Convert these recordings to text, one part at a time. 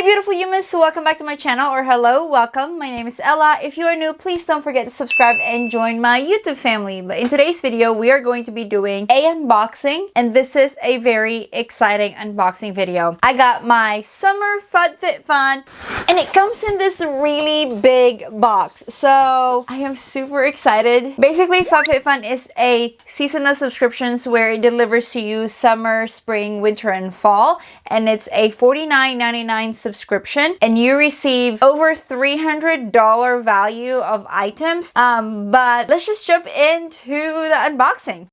beautiful humans, welcome back to my channel, or hello, welcome. My name is Ella. If you are new, please don't forget to subscribe and join my YouTube family. But in today's video, we are going to be doing a unboxing, and this is a very exciting unboxing video. I got my Summer FABFITFUN, and it comes in this really big box. So I am super excited. Basically, FABFITFUN is a seasonal subscriptions where it delivers to you summer, spring, winter, and fall. And it's a $49.99 subscription, and you receive over $300 value of items. But let's just jump into the unboxing.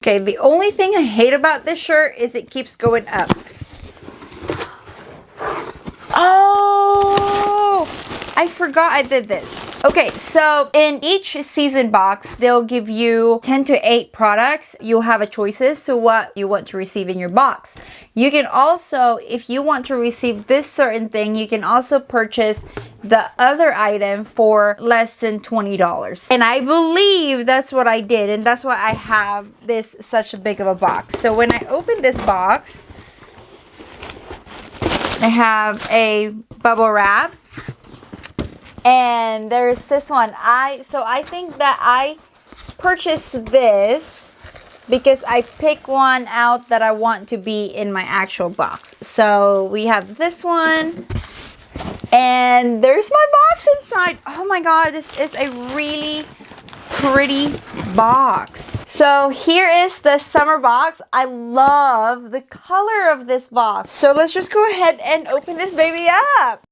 Okay, the only thing I hate about this shirt is it keeps going up. Oh, I forgot I did this. Okay, so in each season box, they'll give you 10 to 8 products. You'll have a choices to what you want to receive in your box. You can also, if you want to receive this certain thing, you can also purchase the other item for less than $20. And I believe that's what I did, and that's why I have this such a big of a box. So when I open this box, I have a bubble wrap. And there's this one. So I think that I purchased this because I pick one out that I want to be in my actual box. So we have this one. And there's my box inside. Oh my god, this is a really pretty box. So here is the summer box. I love the color of this box. So let's just go ahead and open this baby up.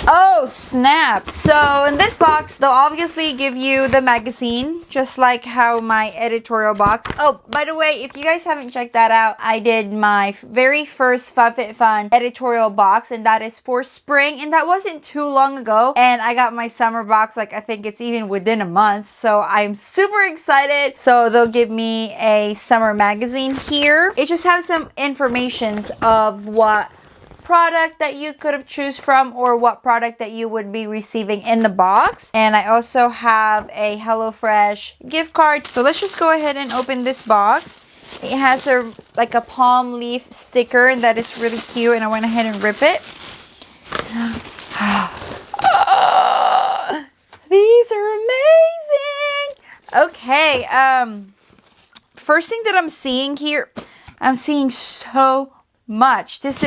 Oh snap! So in this box, they'll obviously give you the magazine, just like how my editorial box. Oh, by the way, if you guys haven't checked that out, I did my very first FABFITFUN editorial box, and that is for spring, and that wasn't too long ago. And I got my summer box, like I think it's even within a month, so I'm super excited. So they'll give me a summer magazine here. It just has some informations of what product that you could have choose from, or what product that you would be receiving in the box. And I also have a HelloFresh gift card. So let's just go ahead and open this box. It has like a palm leaf sticker, and that is really cute, and I went ahead and rip it. These are amazing. Okay, first thing that I'm seeing here, I'm seeing so much. This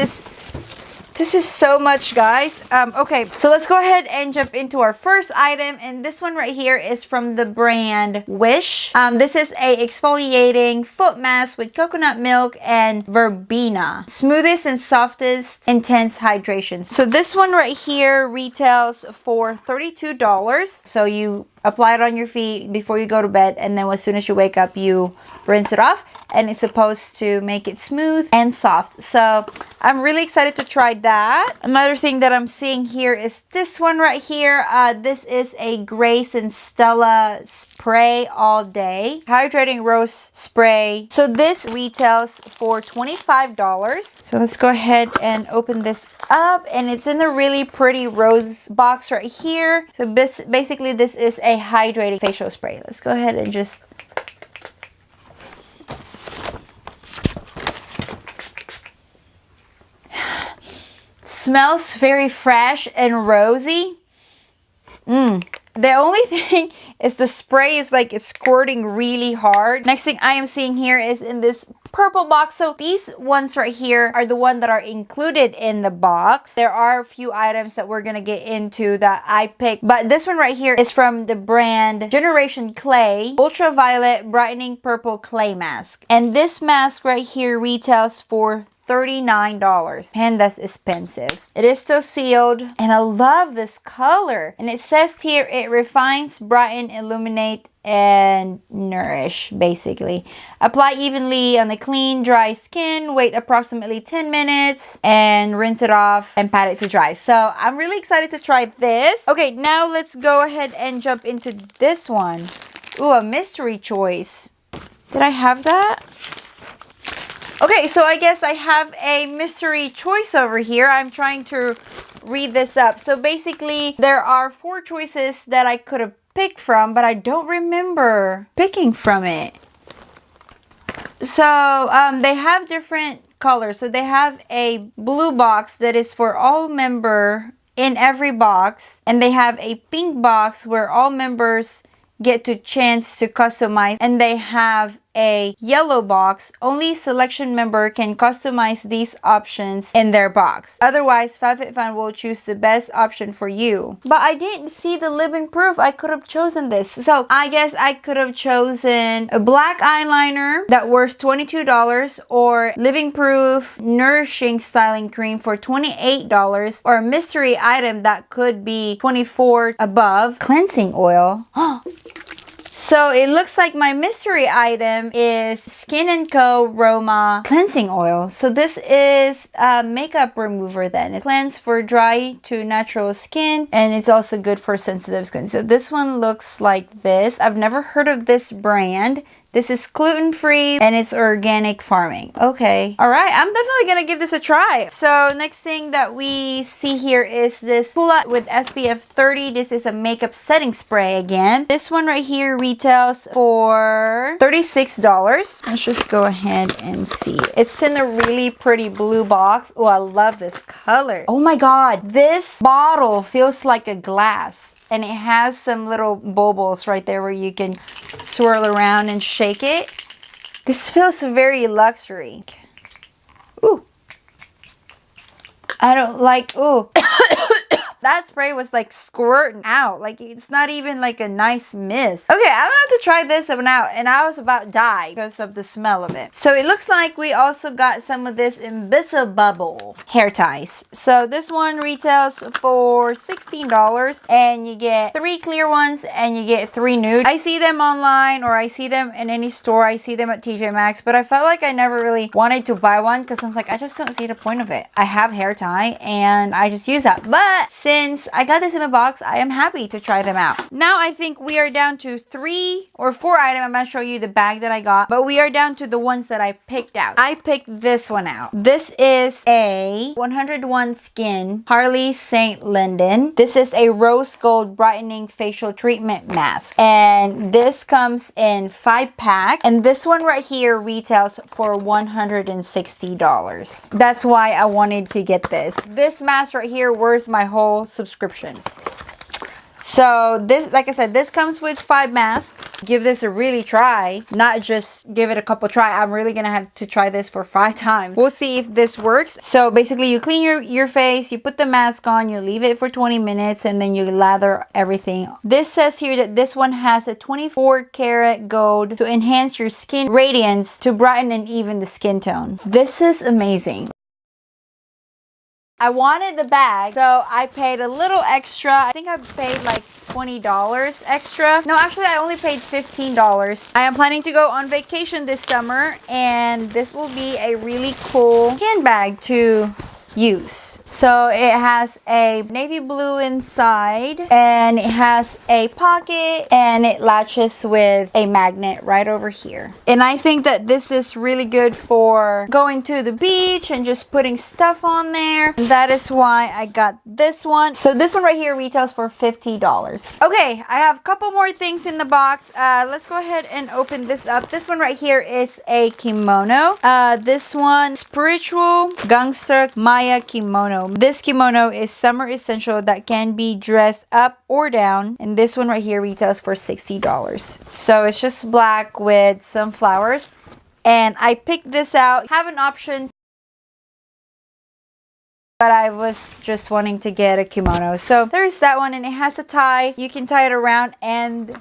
is so much, guys. Okay, so let's go ahead and jump into our first item, and this one right here is from the brand Wish. This is a exfoliating foot mask with coconut milk and verbena, smoothest and softest intense hydration. So this one right here retails for $32. So you apply it on your feet before you go to bed, and then as soon as you wake up, you rinse it off, and it's supposed to make it smooth and soft. So I'm really excited to try that. Another thing that I'm seeing here is this one right here. This is a Grace and Stella spray all day hydrating rose spray. So this retails for $25. So let's go ahead and open this up, and it's in a really pretty rose box right here. So basically this is a hydrating facial spray. Let's go ahead and just smells very fresh and rosy. The only thing is the spray is like it's squirting really hard. Next thing I am seeing here is in this purple box. So these ones right here are the ones that are included in the box. There are a few items that we're gonna get into that I picked, but this one right here is from the brand Generation Clay Ultraviolet Brightening Purple Clay Mask, and this mask right here retails for $39, and that's expensive. It is still sealed, and I love this color. And it says here, it refines, brighten, illuminate, and nourish, basically. Apply evenly on the clean, dry skin, wait approximately 10 minutes, and rinse it off and pat it to dry. So I'm really excited to try this. Okay, now let's go ahead and jump into this one. Ooh, a mystery choice. Did I have that? Okay, so I guess I have a mystery choice over here. I'm trying to read this up. So basically, there are 4 choices that I could have pick from, but I don't remember picking from it. So they have different colors. So they have a blue box that is for all member in every box, and they have a pink box where all members get to chance to customize, and they have a yellow box. Only selection member can customize these options in their box. Otherwise, FabFitFun will choose the best option for you. But I didn't see the living proof. I could have chosen this. So I guess I could have chosen a black eyeliner that worth $22, or living proof nourishing styling cream for $28, or a mystery item that could be $24 above, cleansing oil. So it looks like my mystery item is Skin & Co. Roma Cleansing Oil. So this is a makeup remover then. It cleanses for dry to natural skin, and it's also good for sensitive skin. So this one looks like this. I've never heard of this brand. This is gluten-free and it's organic farming. Okay. All right. I'm definitely going to give this a try. So next thing that we see here is this Pula with SPF 30. This is a makeup setting spray again. This one right here retails for $36. Let's just go ahead and see. It's in a really pretty blue box. Oh, I love this color. Oh my God. This bottle feels like a glass. And it has some little bubbles right there where you can swirl around and shake it. This feels very luxury. Ooh. I don't like, ooh. That spray was like squirting out. Like it's not even like a nice mist. Okay, I'm gonna have to try this one out. And I was about to die because of the smell of it. So it looks like we also got some of this Bubble hair ties. So this one retails for $16. And you get 3 clear ones and you get 3 nude. I see them online, or I see them in any store. I see them at TJ Maxx. But I felt like I never really wanted to buy one because I was like, I just don't see the point of it. I have hair tie and I just use that. But since I got this in a box, I am happy to try them out. Now I think we are down to 3 or 4 items. I'm going to show you the bag that I got, but we are down to the ones that I picked out. I picked this one out. This is a 101 Skin Harley St. Linden. This is a rose gold brightening facial treatment mask, and this comes in 5-pack, and this one right here retails for $160. That's why I wanted to get this. This mask right here worth my whole subscription. So this, like I said, this comes with 5 masks. Give this a really try, not just give it a couple try. I'm really gonna have to try this for 5 times. We'll see if this works. So basically you clean your face, you put the mask on, you leave it for 20 minutes, and then you lather everything. This says here that this one has a 24 karat gold to enhance your skin radiance, to brighten and even the skin tone. This is amazing. I wanted the bag, so I paid a little extra. I think I paid like $20 extra. No, actually I only paid $15. I am planning to go on vacation this summer, and this will be a really cool handbag to use. So it has a navy blue inside, and it has a pocket, and it latches with a magnet right over here. And I think that this is really good for going to the beach and just putting stuff on there. That is why I got this one. So this one right here retails for $50. Okay, I have a couple more things in the box. Let's go ahead and open this up. This one right here is a kimono. This one, Spiritual Gangster Maya Kimono. This kimono is summer essential that can be dressed up or down, and this one right here retails for $60. So it's just black with some flowers, and I picked this out. Have an option, but I was just wanting to get a kimono. So there's that one, and it has a tie. You can tie it around, and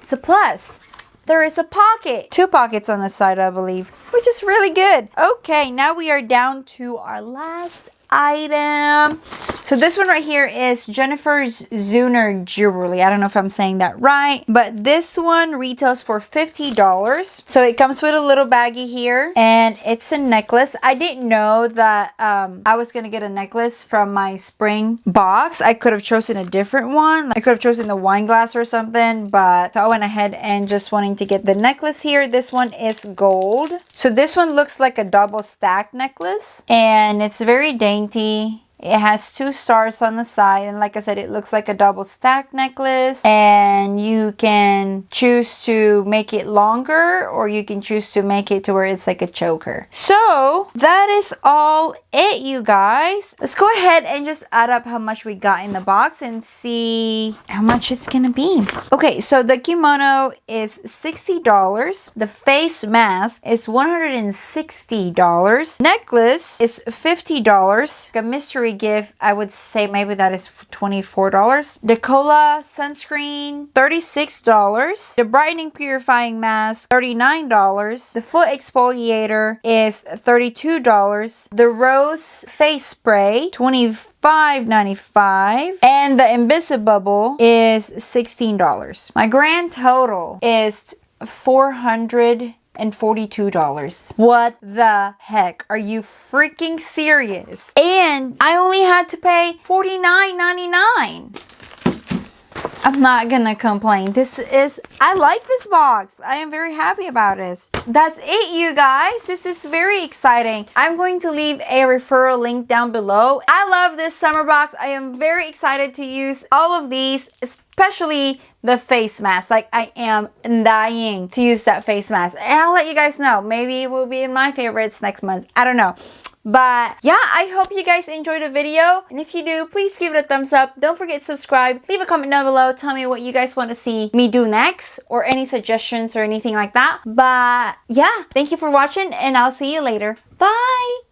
it's a plus. There is a pocket. 2 pockets on the side, I believe, which is really good. Okay, now we are down to our last item. So this one right here is Jennifer's Zuner Jewelry. I don't know if I'm saying that right, but this one retails for $50. So it comes with a little baggie here, and it's a necklace. I didn't know that I was gonna get a necklace from my spring box. I could have chosen a different one. I could have chosen the wine glass or something, but I went ahead and just wanting to get the necklace here. This one is gold. So this one looks like a double stack necklace, and it's very dainty. It has 2 stars on the side, and like I said, it looks like a double stack necklace, and you can choose to make it longer, or you can choose to make it to where it's like a choker. So that is all it, you guys. Let's go ahead and just add up how much we got in the box and see how much it's gonna be. Okay, so the kimono is $60. The face mask is $160. Necklace is $50. A mystery gift, I would say maybe that is $24. The cola sunscreen, $36. The brightening purifying mask, $39. The foot exfoliator is $32. The rose face spray, $25.95, and the Invisibubble is $16. My grand total is $442. What the heck? Are you freaking serious? And I only had to pay $49.99. I'm not gonna complain. I like this box. I am very happy about this. That's it, you guys. This is very exciting. I'm going to leave a referral link down below. I love this summer box. I am very excited to use all of these, especially the face mask. Like, I am dying to use that face mask. And I'll let you guys know. Maybe it will be in my favorites next month. I don't know. But yeah, I hope you guys enjoyed the video. And if you do, please give it a thumbs up. Don't forget to subscribe. Leave a comment down below. Tell me what you guys want to see me do next, or any suggestions or anything like that. But yeah, thank you for watching, and I'll see you later. Bye!